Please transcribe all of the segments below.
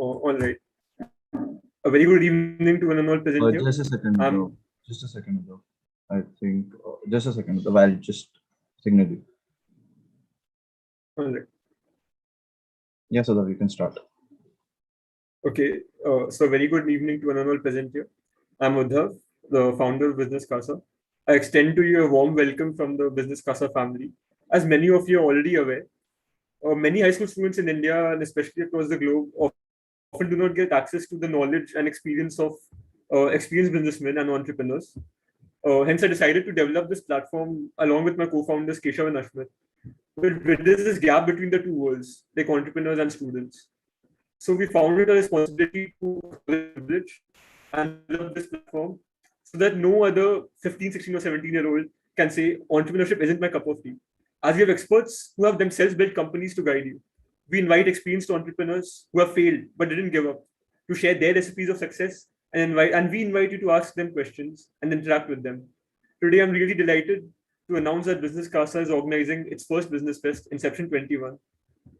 All right. A very good evening to one and all present here. Just a second, bro. Just a second, bro. I think just a second. I'll just signal you. All right. Yeah, so that we can start. Okay. So very good evening to one and all present here. I'm Udhav, the founder of Business Casa. I extend to you a warm welcome from the Business Casa family. As many of you are already aware, many high school students in India and especially across the globe often do not get access to the knowledge and experience of experienced businessmen and entrepreneurs. Hence, I decided to develop this platform along with my co-founders Keshav and Ashmit, which bridges this gap between the two worlds, like entrepreneurs and students. So we found it a responsibility to privilege and develop this platform so that no other 15, 16, or 17-year-old can say entrepreneurship isn't my cup of tea. As we have experts who have themselves built companies to guide you, we invite experienced entrepreneurs who have failed but didn't give up to share their recipes of success and we invite you to ask them questions and interact with them. Today, I'm really delighted to announce that Business Casa is organizing its first Business Fest, Inception 21,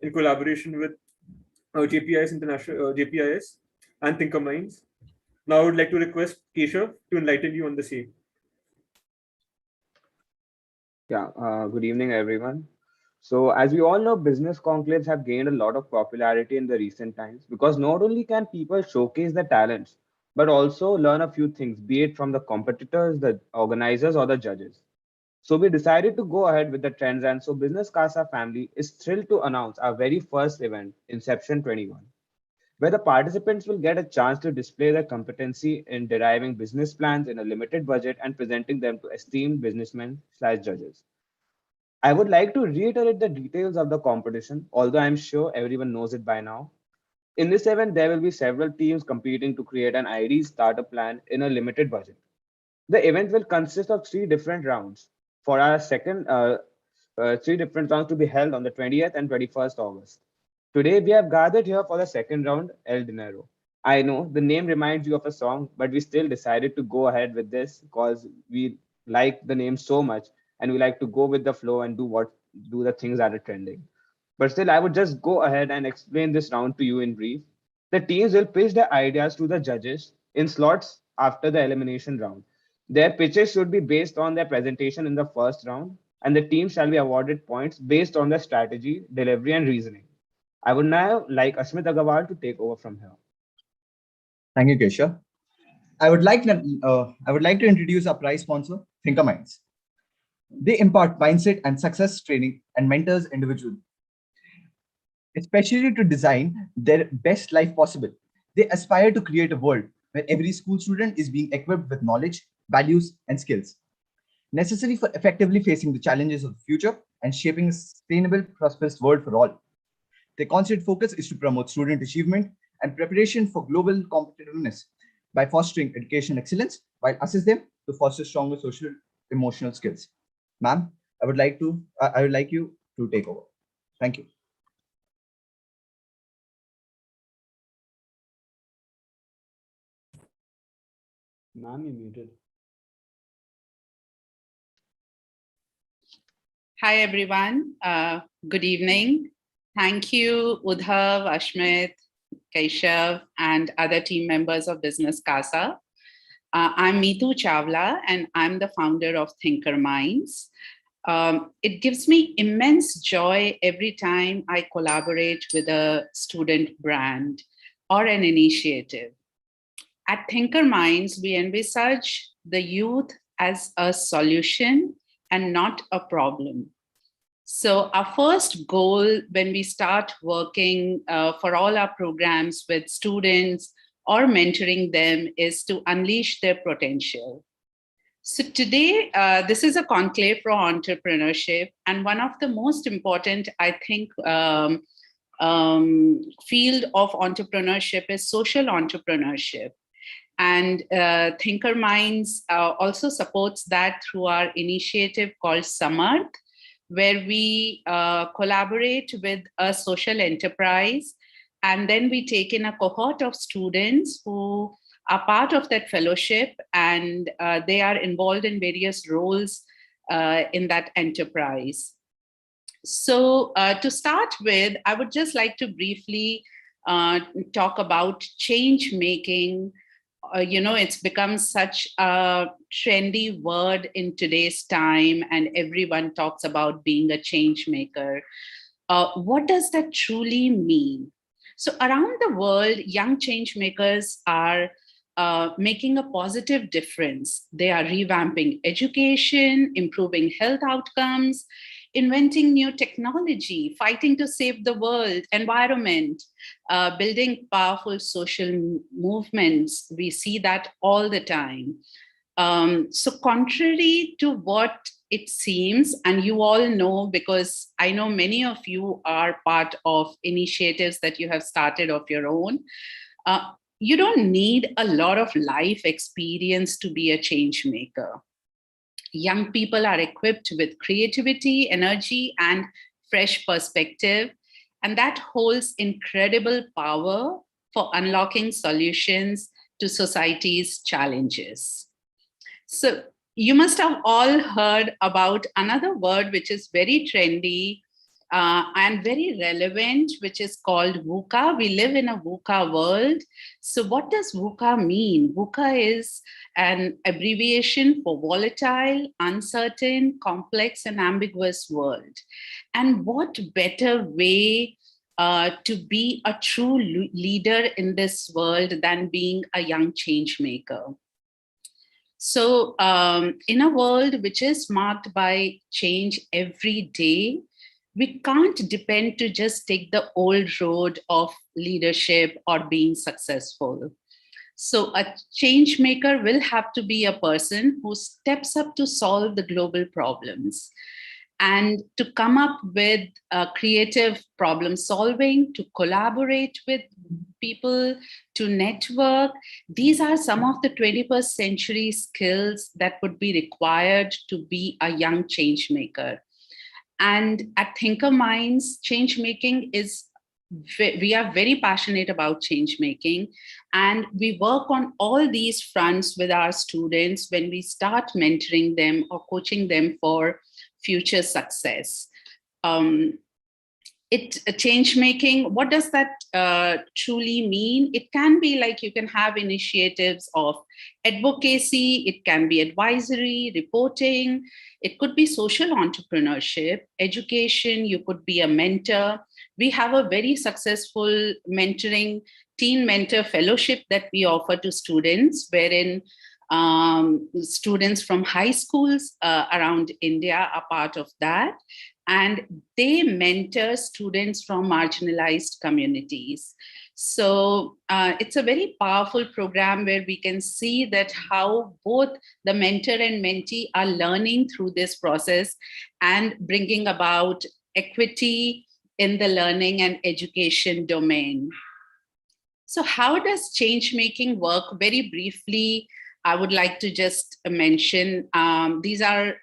in collaboration with JPIS International, JPIS and Thinker Minds. Now, I would like to request Keshav to enlighten you on the same. Yeah, good evening, everyone. So, as we all know, business conclaves have gained a lot of popularity in the recent times because not only can people showcase their talents, but also learn a few things, be it from the competitors, the organizers, or the judges. So, we decided to go ahead with the trends, and so Business Casa family is thrilled to announce our very first event, Inception 21, where the participants will get a chance to display their competency in deriving business plans in a limited budget and presenting them to esteemed businessmen/judges. I would like to reiterate the details of the competition, although I'm sure everyone knows it by now. In this event, there will be several teams competing to create an ID starter plan in a limited budget. The event will consist of three different rounds. For our second, three different rounds to be held on the 20th and 21st August. Today, we have gathered here for the second round, El Dinero. I know the name reminds you of a song, but we still decided to go ahead with this because we like the name so much and we like to go with the flow and do the things that are trending. But still, I would just go ahead and explain this round to you in brief. The teams will pitch their ideas to the judges in slots after the elimination round. Their pitches should be based on their presentation in the first round, and the team shall be awarded points based on their strategy, delivery, and reasoning. I would now like Ashmit Agarwal to take over from here. Thank you, Kesha. I would like to introduce our prize sponsor, Thinker Minds. They impart mindset and success training and mentors individually, especially to design their best life possible. They aspire to create a world where every school student is being equipped with knowledge, values, and skills necessary for effectively facing the challenges of the future and shaping a sustainable, prosperous world for all. Their constant focus is to promote student achievement and preparation for global competitiveness by fostering education excellence while assist them to foster stronger social emotional skills. Ma'am, I would like you to take over. Thank you. Ma'am, you muted. Hi, everyone. Good evening. Thank you, Udhav, Ashmit, Keshav, and other team members of Business Casa. I'm Meetu Chawla, and I'm the founder of Thinker Minds. It gives me immense joy every time I collaborate with a student brand or an initiative. At Thinker Minds, we envisage the youth as a solution and not a problem. So our first goal when we start working for all our programs with students or mentoring them is to unleash their potential. So today, this is a conclave for entrepreneurship, and one of the most important, I think, field of entrepreneurship is social entrepreneurship. And Thinker Minds also supports that through our initiative called Samarth, where we collaborate with a social enterprise, and then we take in a cohort of students who are part of that fellowship, and they are involved in various roles in that enterprise. So to start with, I would just like to briefly talk about change making. It's become such a trendy word in today's time, and everyone talks about being a change maker. What does that truly mean? So, around the world, young change makers are making a positive difference. They are revamping education, improving health outcomes, inventing new technology, fighting to save the world, environment, building powerful social movements. We see that all the time. So, contrary to what it seems, and you all know, because I know many of you are part of initiatives that you have started of your own, you don't need a lot of life experience to be a change maker. Young people are equipped with creativity, energy, and fresh perspective, and that holds incredible power for unlocking solutions to society's challenges. So, you must have all heard about another word which is very trendy and very relevant, which is called VUCA. We live in a VUCA world. So, what does VUCA mean? VUCA is an abbreviation for volatile, uncertain, complex, and ambiguous world. And what better way to be a true leader in this world than being a young change maker? So, in a world which is marked by change every day, we can't depend to just take the old road of leadership or being successful. So, a change maker will have to be a person who steps up to solve the global problems and to come up with creative problem solving, to collaborate with people, to network. These are some of the 21st century skills that would be required to be a young change maker. And at Thinker Minds, change making is, we are very passionate about change making, and we work on all these fronts with our students when we start mentoring them or coaching them for future success. Change making, what does that truly mean? It can be like you can have initiatives of advocacy, it can be advisory, reporting, it could be social entrepreneurship, education, you could be a mentor. We have a very successful mentoring teen mentor fellowship that we offer to students, wherein students from high schools around India are part of that. And they mentor students from marginalized communities. So it's a very powerful program where we can see that how both the mentor and mentee are learning through this process and bringing about equity in the learning and education domain. So how does change making work? Very briefly, I would like to just mention, these are,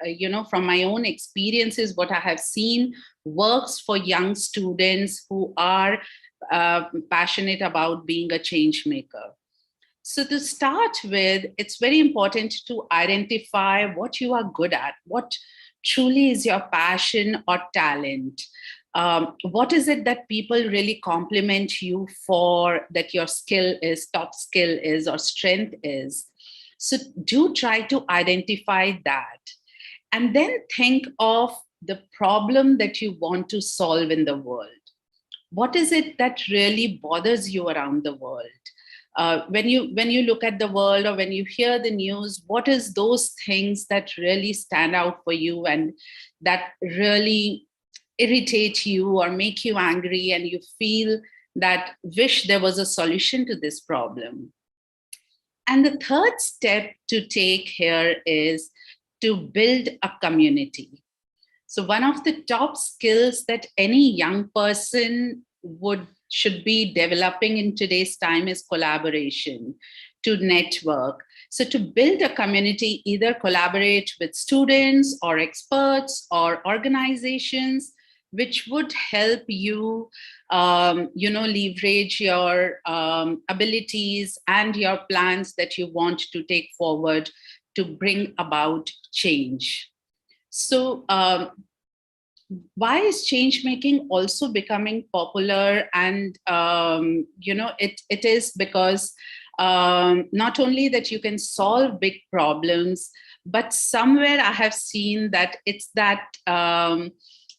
from my own experiences, what I have seen works for young students who are passionate about being a change maker. So to start with, it's very important to identify what you are good at, what truly is your passion or talent. What is it that people really compliment you for, that your skill is, top skill is, or strength is? So do try to identify that. And then think of the problem that you want to solve in the world. What is it that really bothers you around the world? When you look at the world or when you hear the news, what is those things that really stand out for you and that really irritate you or make you angry and you feel that wish there was a solution to this problem? And the third step to take here is to build a community. So one of the top skills that any young person should be developing in today's time is collaboration, to network. So to build a community, either collaborate with students or experts or organizations, which would help you, leverage your abilities and your plans that you want to take forward to bring about change. So why is change making also becoming popular? And it is because not only that you can solve big problems, but somewhere I have seen that it's that the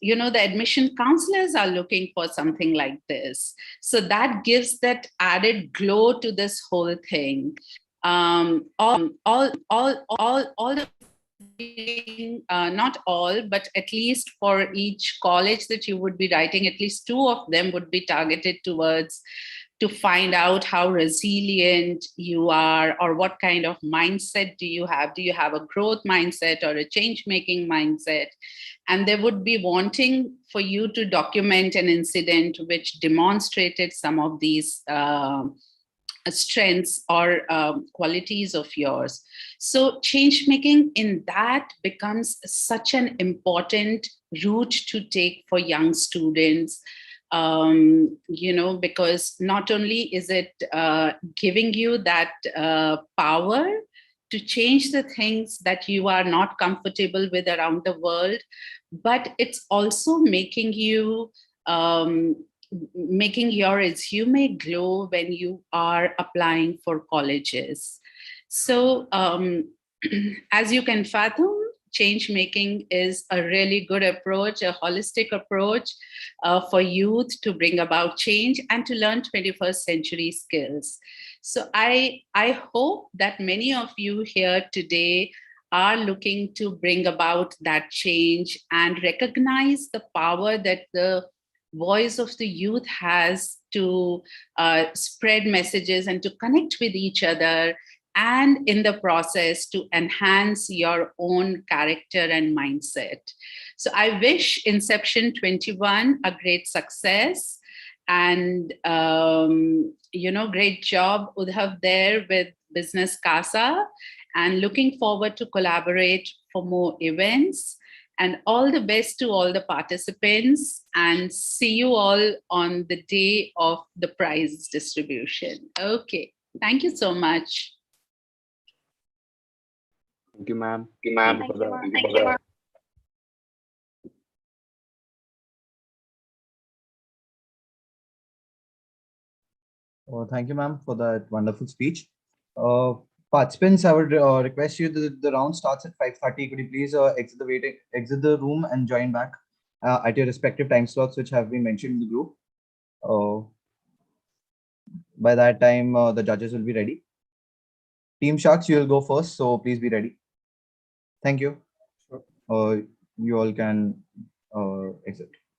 admission counselors are looking for something like this. So that gives that added glow to this whole thing. All the not all, but at least for each college that you would be writing, at least two of them would be targeted towards to find out how resilient you are, or what kind of mindset do you have. Do you have a growth mindset or a change making mindset? And they would be wanting for you to document an incident which demonstrated some of these strengths or qualities of yours. So change making in that becomes such an important route to take for young students, because not only is it giving you that power to change the things that you are not comfortable with around the world, but it's also making you making your resume glow when you are applying for colleges. So as you can fathom, change making is a really good approach, a holistic approach for youth to bring about change and to learn 21st century skills. So I hope that many of you here today are looking to bring about that change and recognize the power that the voice of the youth has to spread messages and to connect with each other, and in the process to enhance your own character and mindset. So I wish Inception 21 a great success, and great job Udhav there with Business Casa, and looking forward to collaborate for more events. And all the best to all the participants, and see you all on the day of the prize distribution. Okay, thank you so much. Thank you, ma'am. Thank you, ma'am. Thank you, ma'am. Thank you, ma'am, for that wonderful speech. Participants, I would request you, the round starts at 5:30. Could you please exit the room and join back at your respective time slots, which have been mentioned in the group. By that time, the judges will be ready. Team Sharks, you will go first, so please be ready. Thank you. You all can exit.